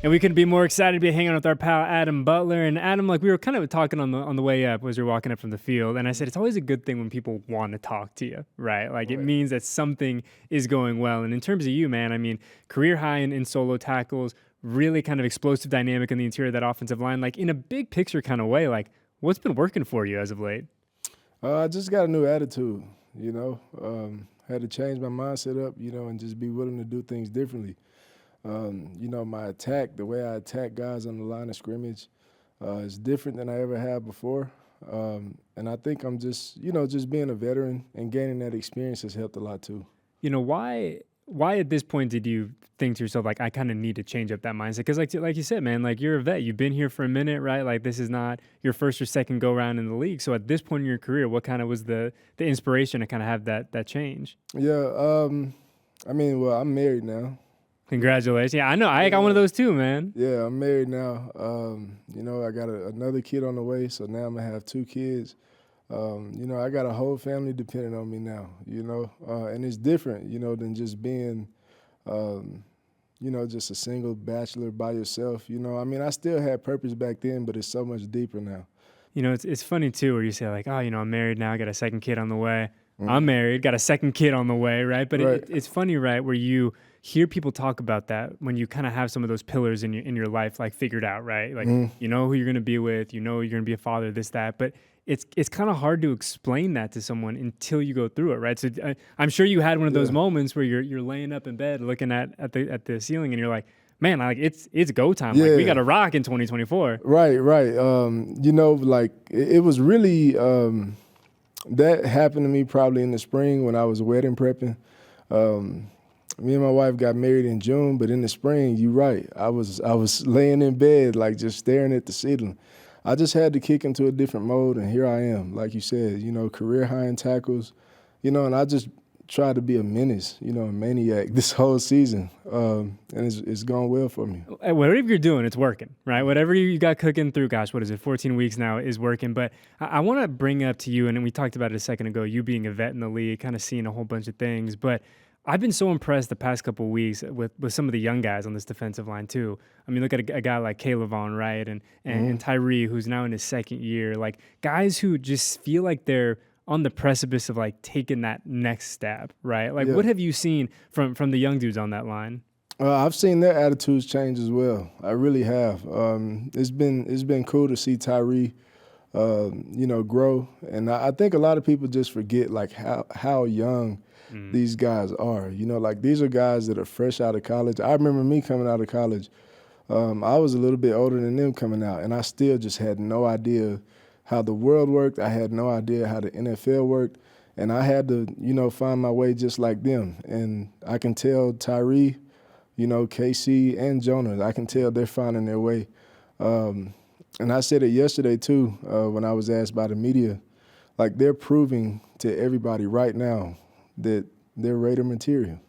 And we couldn't be more excited to be hanging out with our pal Adam Butler. And Adam, like we were kind of talking on the way up as you're walking up from the field, and I said it's always a good thing when people want to talk to you, right? Like it Right. means that something is going well. And in terms of you, man, I mean, career high in solo tackles, really kind of explosive dynamic in the interior of that offensive line. Like in a big picture kind of way, like what's been working for you as of late? I just got a new attitude, had to change my mindset up, and just be willing to do things differently. My attack, the way I attack guys on the line of scrimmage is different than I ever have before. And I think I'm just being a veteran and gaining that experience has helped a lot too. Why at this point did you think to yourself, like, I kind of need to change up that mindset? Because like you said, man, like you're a vet. You've been here for a minute, right? Like this is not your first or second go round in the league. So at this point in your career, what kind of was the inspiration to kind of have that change? Yeah, I'm married now. Congratulations. Yeah, I know. I got one of those too, man. Yeah, I'm married now. I got another kid on the way, so now I'm going to have two kids. I got a whole family depending on me now, and it's different, than just being, just a single bachelor by yourself. I still had purpose back then, but it's so much deeper now. It's funny too, where you say like, oh, I'm married now, I got a second kid on the way. I'm married, got a second kid on the way, right? But Right. It's funny, right, where you hear people talk about that when you kind of have some of those pillars in your life like figured out, right? Like you know who you're going to be with, you're going to be a father, this, that. But it's kind of hard to explain that to someone until you go through it, right? So I'm sure you had one of those moments where you're laying up in bed looking at the ceiling and you're like, man, like it's go time. Yeah. Like we got to rock in 2024. Right. It was really that happened to me probably in the spring when I was wedding prepping. Me and my wife got married in June, but in the spring, you're right. I was laying in bed, like just staring at the ceiling. I just had to kick into a different mode, and here I am. Like you said, career high in tackles, and I just tried to be a menace, a maniac this whole season, and it's gone well for me. Whatever you're doing, it's working, right? Whatever you got cooking through, gosh, what is it, 14 weeks now is working. But I want to bring up to you, and we talked about it a second ago, you being a vet in the league, kind of seeing a whole bunch of things, but I've been so impressed the past couple of weeks with some of the young guys on this defensive line too. I mean, look at a guy like Caleb Vaughn, right? And Tyree, who's now in his second year. Like guys who just feel like they're on the precipice of like taking that next step, right? Like what have you seen from the young dudes on that line? I've seen their attitudes change as well. I really have. It's been cool to see Tyree, grow. And I think a lot of people just forget like how young these guys are. Like these are guys that are fresh out of college. I remember me coming out of college. I was a little bit older than them coming out, and I still just had no idea how the world worked. I had no idea how the NFL worked, and I had to, find my way just like them. And I can tell Tyree, KC, and Jonah, I can tell they're finding their way. And I said it yesterday too when I was asked by the media, like they're proving to everybody right now that they're Raider material.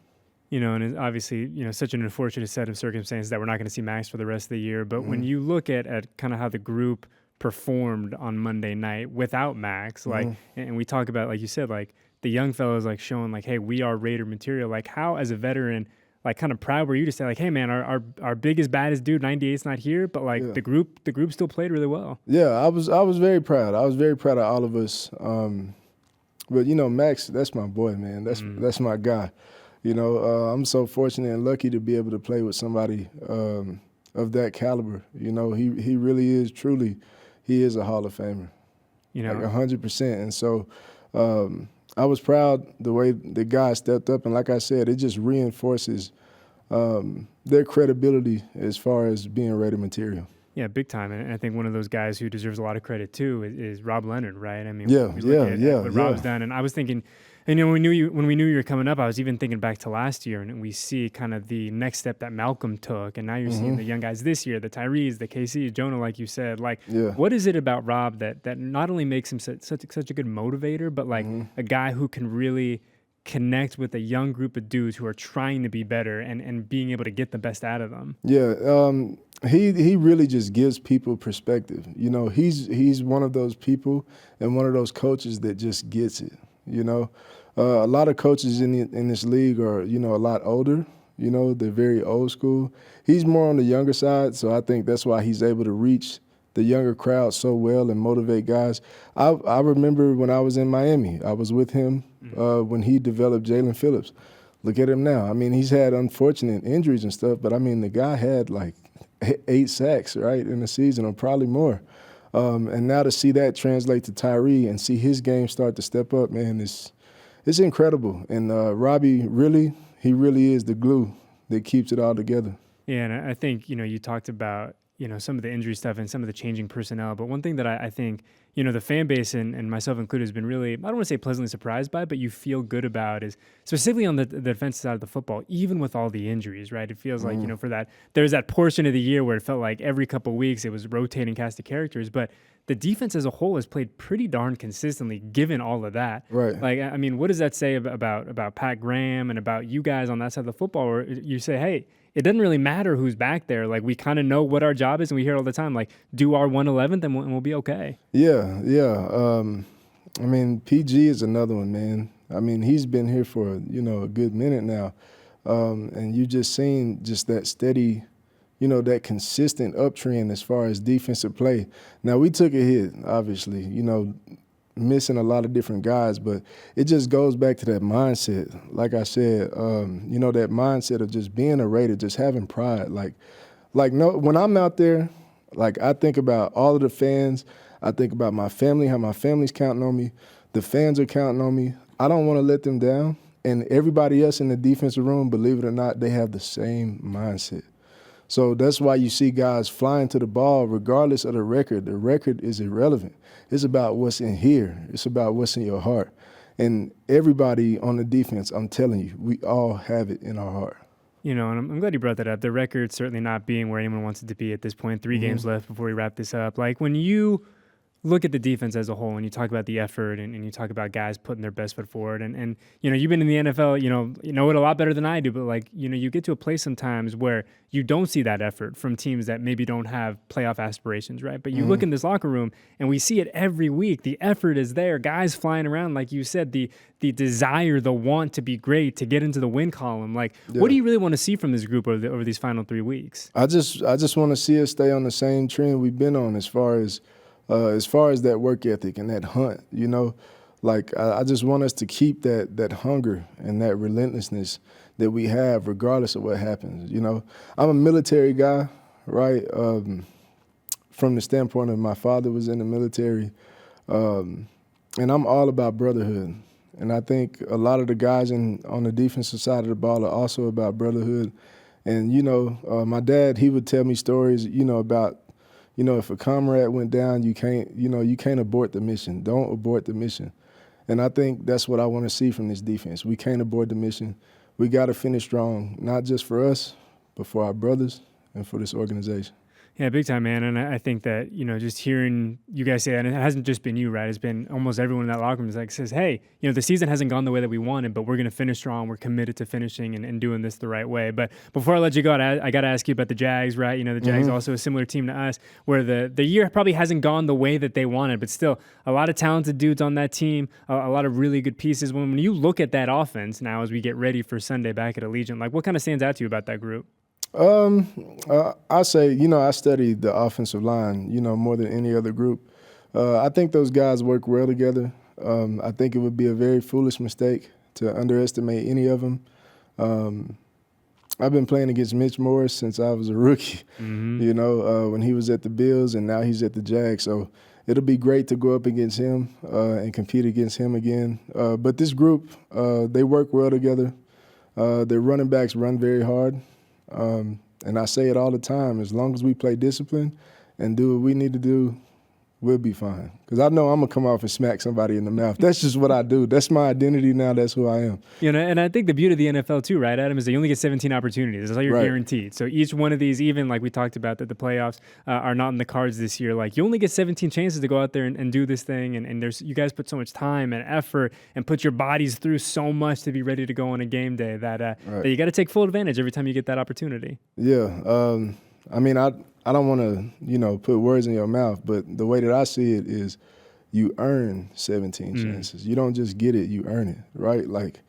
And it's obviously, such an unfortunate set of circumstances that we're not going to see Max for the rest of the year. But when you look at kind of how the group performed on Monday night without Max, like, and we talk about, like you said, like the young fellas, like showing like, hey, we are Raider material. Like how, as a veteran, like kind of proud were you to say like, hey man, our biggest, baddest dude, 98's not here, but like the group still played really well. Yeah, I was very proud. I was very proud of all of us. But Max, that's my boy, man. That's my guy. I'm so fortunate and lucky to be able to play with somebody of that caliber. He really is truly, he is a Hall of Famer. Like 100%. And so I was proud the way the guys stepped up, and like I said, it just reinforces their credibility as far as being Raider material. Yeah, big time. And I think one of those guys who deserves a lot of credit too is Rob Leonard, right? I mean, what Rob's done. And I was thinking, when we knew you were coming up, I was even thinking back to last year, and we see kind of the next step that Malcolm took, and now you're seeing the young guys this year, the Tyrees, the KC, Jonah, like you said. Like, what is it about Rob that not only makes him such a good motivator, but like a guy who can really connect with a young group of dudes who are trying to be better and being able to get the best out of them? Yeah, he really just gives people perspective. He's one of those people and one of those coaches that just gets it. A lot of coaches in this league are a lot older, You know, they're very old school. He's more on the younger side, so I think that's why he's able to reach the younger crowd so well and motivate guys. I remember when I was in Miami, I was with him when he developed Jalen Phillips. Look at him now. I mean, he's had unfortunate injuries and stuff, but I mean, the guy had like 8 sacks, right, in the season, or probably more. And now to see that translate to Tyree and see his game start to step up, man, it's incredible. And Robbie he really is the glue that keeps it all together. Yeah, and I think, you talked about, some of the injury stuff and some of the changing personnel. But one thing that I think, the fan base and myself included has been really, I don't want to say pleasantly surprised by, but you feel good about is specifically on the defensive side of the football, even with all the injuries, right? It feels like, for that, there's that portion of the year where it felt like every couple of weeks it was rotating cast of characters. But the defense as a whole has played pretty darn consistently given all of that. Right. Like, I mean, what does that say about Pat Graham and about you guys on that side of the football where you say, hey, it doesn't really matter who's back there. Like, we kind of know what our job is, and we hear it all the time, like, do our 111th and we'll be okay. Yeah. I mean, PG is another one, man. I mean, he's been here for, a good minute now. And you just seen just that steady, that consistent uptrend as far as defensive play. Now, we took a hit, obviously, missing a lot of different guys, but it just goes back to that mindset. Like I said, that mindset of just being a Raider, just having pride. When I'm out there, like, I think about all of the fans. I think about my family, how my family's counting on me. The fans are counting on me. I don't want to let them down. And everybody else in the defensive room, believe it or not, they have the same mindset. So that's why you see guys flying to the ball regardless of the record. The record is irrelevant. It's about what's in here. It's about what's in your heart. And everybody on the defense, I'm telling you, we all have it in our heart. And I'm glad you brought that up. The record's certainly not being where anyone wants it to be at this point. 3 games left before we wrap this up. Like, when you look at the defense as a whole and you talk about the effort and you talk about guys putting their best foot forward and you've been in the NFL, you know it a lot better than I do, but like, you get to a place sometimes where you don't see that effort from teams that maybe don't have playoff aspirations, right? But you look in this locker room and we see it every week. The effort is there. Guys flying around, like you said, the desire, the want to be great, to get into the win column. Like, what do you really want to see from this group over these final 3 weeks? I just want to see us stay on the same trend we've been on as far as that work ethic and that hunt, like I just want us to keep that hunger and that relentlessness that we have regardless of what happens. I'm a military guy, right? From the standpoint of my father was in the military, and I'm all about brotherhood. And I think a lot of the guys on the defensive side of the ball are also about brotherhood. And, my dad, he would tell me stories, about if a comrade went down, you can't abort the mission. Don't abort the mission. And I think that's what I want to see from this defense. We can't abort the mission. We got to finish strong, not just for us, but for our brothers and for this organization. Yeah, big time, man. And I think that, just hearing you guys say that, and it hasn't just been you, right? It's been almost everyone in that locker room says, hey, the season hasn't gone the way that we wanted, but we're going to finish strong. We're committed to finishing and doing this the right way. But before I let you go, I got to ask you about the Jags, right? The Jags also a similar team to us, where the year probably hasn't gone the way that they wanted, but still a lot of talented dudes on that team, a lot of really good pieces. When you look at that offense now as we get ready for Sunday back at Allegiant, like, what kind of stands out to you about that group? I say, I studied the offensive line, more than any other group. I think those guys work well together. I think it would be a very foolish mistake to underestimate any of them. I've been playing against Mitch Morris since I was a rookie, when he was at the Bills and now he's at the Jags. So it'll be great to go up against him and compete against him again. But this group, they work well together. Their running backs run very hard. And I say it all the time, as long as we play discipline and do what we need to do, we'll be fine. Because I know I'm going to come off and smack somebody in the mouth. That's just what I do. That's my identity now. That's who I am. And I think the beauty of the NFL too, right, Adam, is that you only get 17 opportunities. That's all you're guaranteed. So each one of these, even like we talked about that the playoffs are not in the cards this year, like you only get 17 chances to go out there and do this thing. And there's you guys put so much time and effort and put your bodies through so much to be ready to go on a game day that you got to take full advantage every time you get that opportunity. Yeah. I mean, I don't want to, put words in your mouth, but the way that I see it is you earn 17 chances. You don't just get it, you earn it, right? Like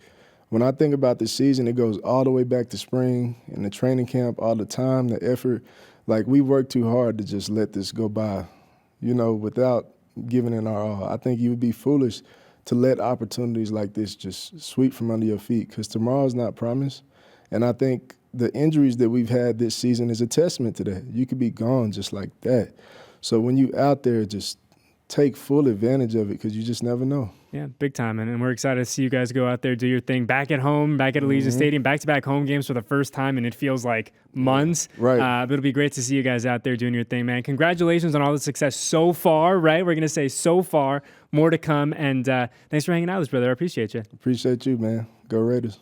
when I think about this season, it goes all the way back to spring and the training camp, all the time, the effort. Like, we worked too hard to just let this go by, without giving it our all. I think you would be foolish to let opportunities like this just sweep from under your feet, because tomorrow's not promised. And I think the injuries that we've had this season is a testament to that. You could be gone just like that. So when you out there, just take full advantage of it, because you just never know. Yeah, big time. And we're excited to see you guys go out there, do your thing back at home, back at Allegiant Stadium, back-to-back home games for the first time, and it feels like months. Right. But it'll be great to see you guys out there doing your thing, man. Congratulations on all the success so far, right? We're going to say so far, more to come. And thanks for hanging out with us, brother. I appreciate you. Appreciate you, man. Go Raiders.